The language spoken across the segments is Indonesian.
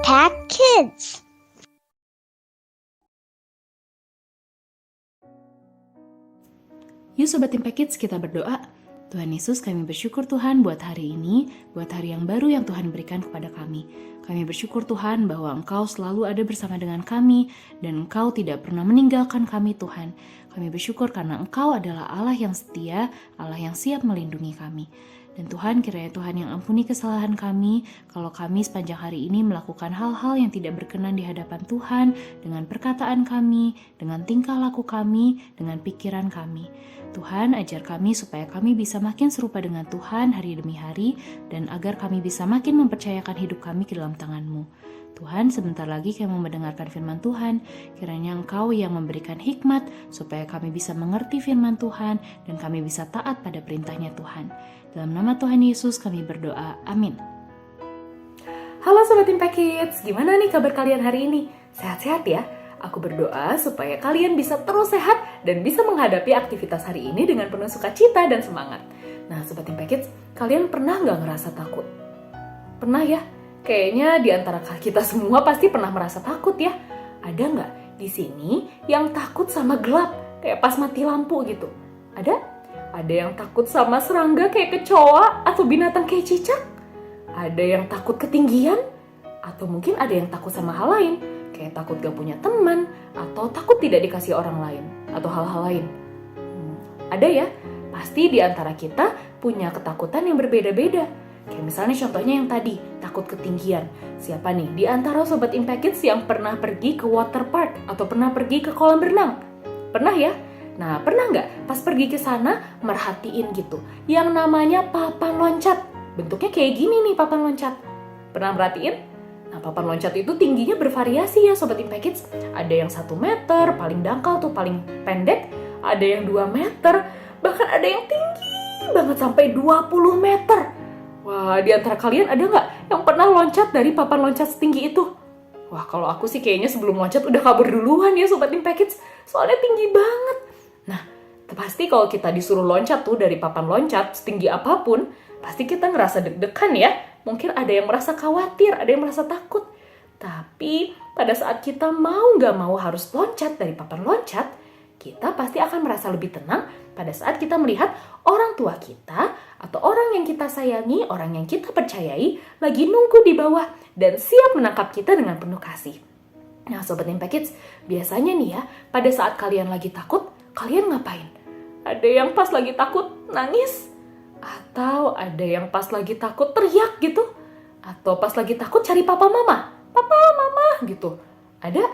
Impact Kids. Yuk Sobat Impact Kids, kita berdoa. Tuhan Yesus, kami bersyukur Tuhan buat hari ini, buat hari yang baru yang Tuhan berikan kepada kami. Kami bersyukur Tuhan bahwa Engkau selalu ada bersama dengan kami dan Engkau tidak pernah meninggalkan kami Tuhan. Kami bersyukur karena Engkau adalah Allah yang setia, Allah yang siap melindungi kami. Dan Tuhan, kiranya Tuhan yang ampuni kesalahan kami kalau kami sepanjang hari ini melakukan hal-hal yang tidak berkenan di hadapan Tuhan dengan perkataan kami, dengan tingkah laku kami, dengan pikiran kami. Tuhan, ajar kami supaya kami bisa makin serupa dengan Tuhan hari demi hari dan agar kami bisa makin mempercayakan hidup kami ke dalam tangan-Mu. Tuhan, sebentar lagi kami mau mendengarkan firman Tuhan. Kiranya Engkau yang memberikan hikmat supaya kami bisa mengerti firman Tuhan dan kami bisa taat pada perintahnya Tuhan. Dalam nama Tuhan Yesus kami berdoa. Amin. Halo Sobat Impact Kids, gimana nih kabar kalian hari ini? Sehat-sehat ya? Aku berdoa supaya kalian bisa terus sehat dan bisa menghadapi aktivitas hari ini dengan penuh sukacita dan semangat. Nah Sobat Impact Kids, kalian pernah nggak ngerasa takut? Pernah ya? Kayaknya di antara kita semua pasti pernah merasa takut ya. Ada nggak di sini yang takut sama gelap, kayak pas mati lampu gitu? Ada? Ada yang takut sama serangga kayak kecoa atau binatang kayak cicak? Ada yang takut ketinggian? Atau mungkin ada yang takut sama hal lain, kayak takut gak punya teman, atau takut tidak dikasih orang lain, atau hal-hal lain. Ada ya? Pasti di antara kita punya ketakutan yang berbeda-beda. Kayak misalnya contohnya yang tadi, takut ketinggian. Siapa nih di antara Sobat Impact Kids yang pernah pergi ke water park atau pernah pergi ke kolam renang? Pernah ya? Nah, pernah nggak pas pergi ke sana merhatiin gitu yang namanya papan loncat? Bentuknya kayak gini nih papan loncat. Pernah merhatiin? Nah, papan loncat itu tingginya bervariasi ya Sobat Impact Kids. Ada yang 1 meter, paling dangkal tuh paling pendek. Ada yang 2 meter, bahkan ada yang tinggi banget sampai 20 meter. Wah, di antara kalian ada nggak yang pernah loncat dari papan loncat setinggi itu? Wah, kalau aku sih kayaknya sebelum loncat udah kabur duluan ya Sobat Impact Kids. Soalnya tinggi banget. Nah, pasti kalau kita disuruh loncat tuh dari papan loncat setinggi apapun, pasti kita ngerasa deg-degan ya. Mungkin ada yang merasa khawatir, ada yang merasa takut. Tapi pada saat kita mau nggak mau harus loncat dari papan loncat, kita pasti akan merasa lebih tenang pada saat kita melihat orang tua kita atau orang yang kita sayangi, orang yang kita percayai lagi nunggu di bawah dan siap menangkap kita dengan penuh kasih. Nah Sobat Impact Kids, biasanya nih ya, pada saat kalian lagi takut, kalian ngapain? Ada yang pas lagi takut nangis? Atau ada yang pas lagi takut teriak gitu? Atau pas lagi takut cari papa mama? Papa mama gitu. Ada?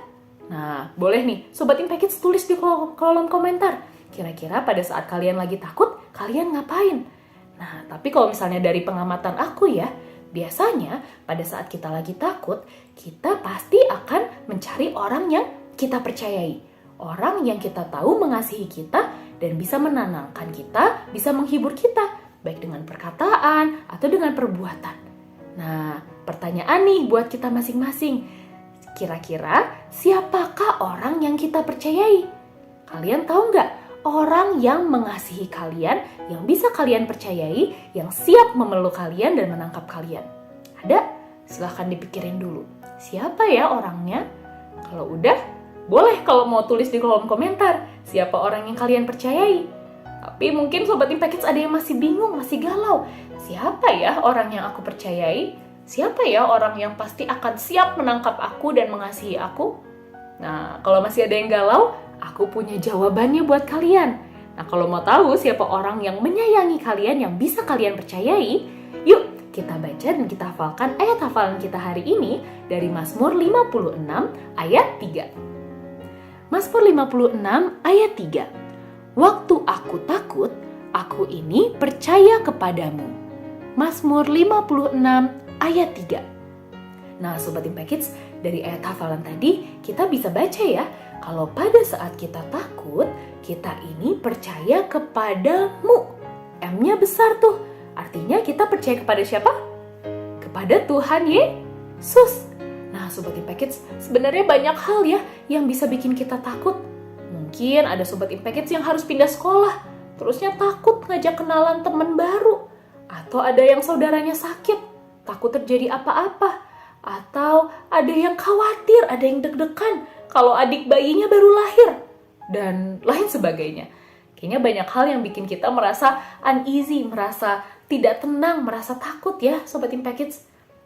Nah, boleh nih Sobat Impact Kids tulis di kolom komentar. Kira-kira pada saat kalian lagi takut, kalian ngapain? Nah, tapi kalau misalnya dari pengamatan aku ya, biasanya pada saat kita lagi takut, kita pasti akan mencari orang yang kita percayai. Orang yang kita tahu mengasihi kita dan bisa menenangkan kita, bisa menghibur kita, baik dengan perkataan atau dengan perbuatan. Nah, pertanyaan nih buat kita masing-masing. Kira-kira siapakah orang yang kita percayai? Kalian tahu nggak orang yang mengasihi kalian, yang bisa kalian percayai, yang siap memeluk kalian dan menangkap kalian? Ada? Silahkan dipikirin dulu. Siapa ya orangnya? Kalau udah, boleh kalau mau tulis di kolom komentar siapa orang yang kalian percayai. Tapi mungkin Sobat Impact Kids ada yang masih bingung, masih galau. Siapa ya orang yang aku percayai? Siapa ya orang yang pasti akan siap menangkap aku dan mengasihi aku? Nah, kalau masih ada yang galau, aku punya jawabannya buat kalian. Nah, kalau mau tahu siapa orang yang menyayangi kalian, yang bisa kalian percayai, yuk kita baca dan kita hafalkan ayat hafalan kita hari ini dari Mazmur 56 ayat 3. Mazmur 56 ayat 3. Waktu aku takut, aku ini percaya kepadamu. Mazmur 56 ayat 3. Nah Sobat Impact Kids, dari ayat hafalan tadi kita bisa baca ya, kalau pada saat kita takut, kita ini percaya kepadamu. M-nya besar tuh, artinya kita percaya kepada siapa? Kepada Tuhan Yesus. Nah Sobat Impact Kids, sebenarnya banyak hal ya yang bisa bikin kita takut. Mungkin ada Sobat Impact Kids yang harus pindah sekolah, terusnya takut ngajak kenalan teman baru. Atau ada yang saudaranya sakit, takut terjadi apa-apa. Atau Atau ada yang khawatir, ada yang deg-degan kalau adik bayinya baru lahir, dan lain sebagainya. Kayaknya banyak hal yang bikin kita merasa uneasy, merasa tidak tenang, merasa takut ya Sobat Impact Kids.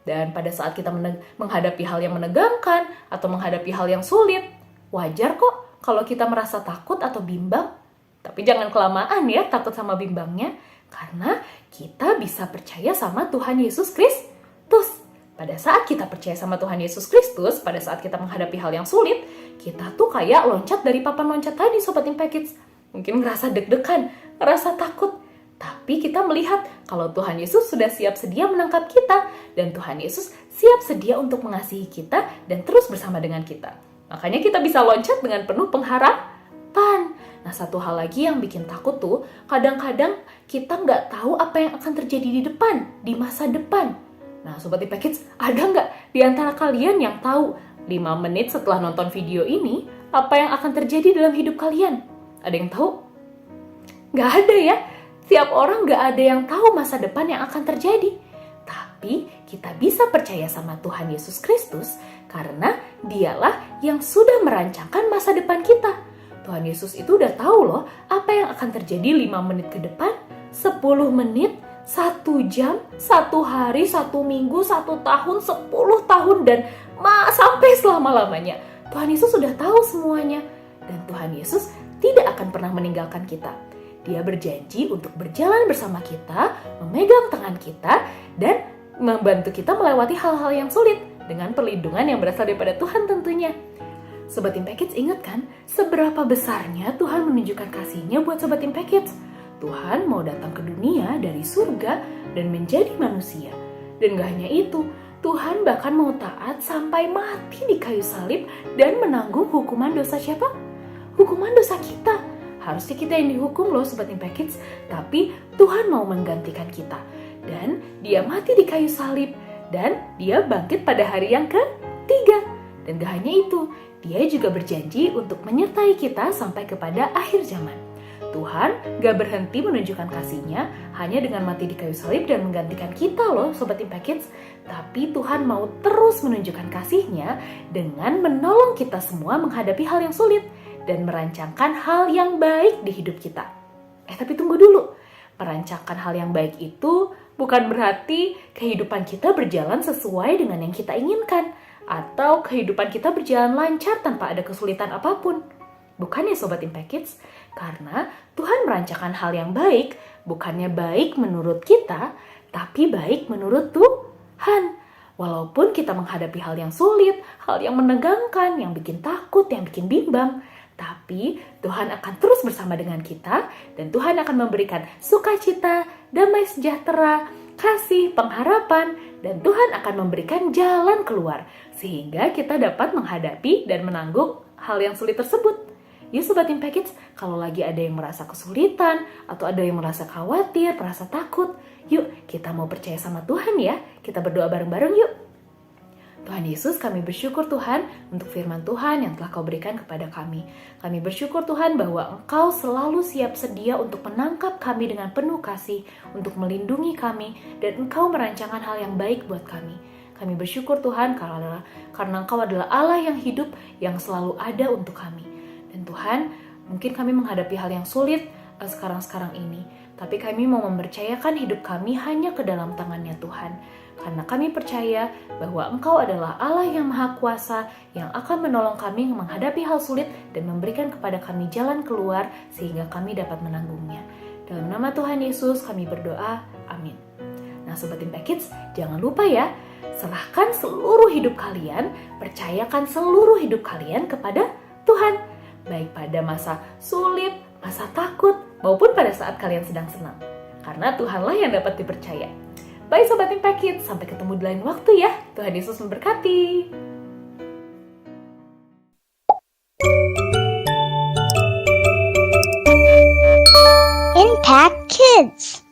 Dan pada saat kita menghadapi hal yang menegangkan atau menghadapi hal yang sulit, wajar kok kalau kita merasa takut atau bimbang. Tapi jangan kelamaan ya takut sama bimbangnya, karena kita bisa percaya sama Tuhan Yesus Kristus. Pada saat kita percaya sama Tuhan Yesus Kristus, pada saat kita menghadapi hal yang sulit, kita tuh kayak loncat dari papan loncat tadi Sobat Impact Kids. Mungkin ngerasa deg-degan, ngerasa takut. Tapi kita melihat kalau Tuhan Yesus sudah siap sedia menangkap kita, dan Tuhan Yesus siap sedia untuk mengasihi kita dan terus bersama dengan kita. Makanya kita bisa loncat dengan penuh pengharapan. Nah, satu hal lagi yang bikin takut tuh, kadang-kadang kita nggak tahu apa yang akan terjadi di depan, di masa depan. Nah, Sobat Impact Kids, ada nggak di antara kalian yang tahu 5 menit setelah nonton video ini, apa yang akan terjadi dalam hidup kalian? Ada yang tahu? Nggak ada ya. Tiap orang nggak ada yang tahu masa depan yang akan terjadi. Tapi kita bisa percaya sama Tuhan Yesus Kristus karena dialah yang sudah merancangkan masa depan kita. Tuhan Yesus itu udah tahu loh apa yang akan terjadi 5 menit ke depan, 10 menit, 1 jam, 1 hari, 1 minggu, 1 tahun, 10 tahun, dan sampai selama-lamanya. Tuhan Yesus sudah tahu semuanya. Dan Tuhan Yesus tidak akan pernah meninggalkan kita. Dia berjanji untuk berjalan bersama kita, memegang tangan kita, dan membantu kita melewati hal-hal yang sulit dengan perlindungan yang berasal daripada Tuhan tentunya. Sobat Impact Kids, ingat kan seberapa besarnya Tuhan menunjukkan kasih-Nya buat Sobat Impact Kids? Tuhan mau datang ke dunia dari surga dan menjadi manusia. Dan gak hanya itu, Tuhan bahkan mau taat sampai mati di kayu salib dan menanggung hukuman dosa siapa? Hukuman dosa kita. Harusnya kita yang dihukum loh Sobat Impact Kids, tapi Tuhan mau menggantikan kita. Dan dia mati di kayu salib, dan dia bangkit pada hari yang ketiga. Dan gak hanya itu, dia juga berjanji untuk menyertai kita sampai kepada akhir zaman. Tuhan gak berhenti menunjukkan kasih-Nya hanya dengan mati di kayu salib dan menggantikan kita loh Sobat Impact Kids. Tapi Tuhan mau terus menunjukkan kasih-Nya dengan menolong kita semua menghadapi hal yang sulit dan merancangkan hal yang baik di hidup kita. Tapi tunggu dulu. Merancangkan hal yang baik itu bukan berarti kehidupan kita berjalan sesuai dengan yang kita inginkan, atau kehidupan kita berjalan lancar tanpa ada kesulitan apapun. Bukan ya Sobat Impact Kids? Karena Tuhan merancangkan hal yang baik, bukannya baik menurut kita, tapi baik menurut Tuhan. Walaupun kita menghadapi hal yang sulit, hal yang menegangkan, yang bikin takut, yang bikin bimbang, tapi Tuhan akan terus bersama dengan kita, dan Tuhan akan memberikan sukacita, damai sejahtera, kasih, pengharapan, dan Tuhan akan memberikan jalan keluar, sehingga kita dapat menghadapi dan menanggung hal yang sulit tersebut. Yuk Sobat Impact Kids, kalau lagi ada yang merasa kesulitan, atau ada yang merasa khawatir, merasa takut, yuk kita mau percaya sama Tuhan ya. Kita berdoa bareng-bareng yuk. Tuhan Yesus, kami bersyukur Tuhan untuk firman Tuhan yang telah Kau berikan kepada kami. Kami bersyukur Tuhan bahwa Engkau selalu siap sedia untuk menangkap kami dengan penuh kasih, untuk melindungi kami, dan Engkau merancangkan hal yang baik buat kami. Kami bersyukur Tuhan karena Engkau adalah Allah yang hidup, yang selalu ada untuk kami. Dan Tuhan, mungkin kami menghadapi hal yang sulit sekarang-sekarang ini, tapi kami mau mempercayakan hidup kami hanya ke dalam tangan-Nya Tuhan. Karena kami percaya bahwa Engkau adalah Allah yang Maha Kuasa, yang akan menolong kami menghadapi hal sulit dan memberikan kepada kami jalan keluar sehingga kami dapat menanggungnya. Dalam nama Tuhan Yesus kami berdoa, amin. Nah Sobat Impact Kids, jangan lupa ya, serahkan seluruh hidup kalian, percayakan seluruh hidup kalian kepada Tuhan. Baik pada masa sulit, masa takut, maupun pada saat kalian sedang senang. Karena Tuhanlah yang dapat dipercaya. Bye Sobat Impact Kids, sampai ketemu di lain waktu ya. Tuhan Yesus memberkati. Impact Kids.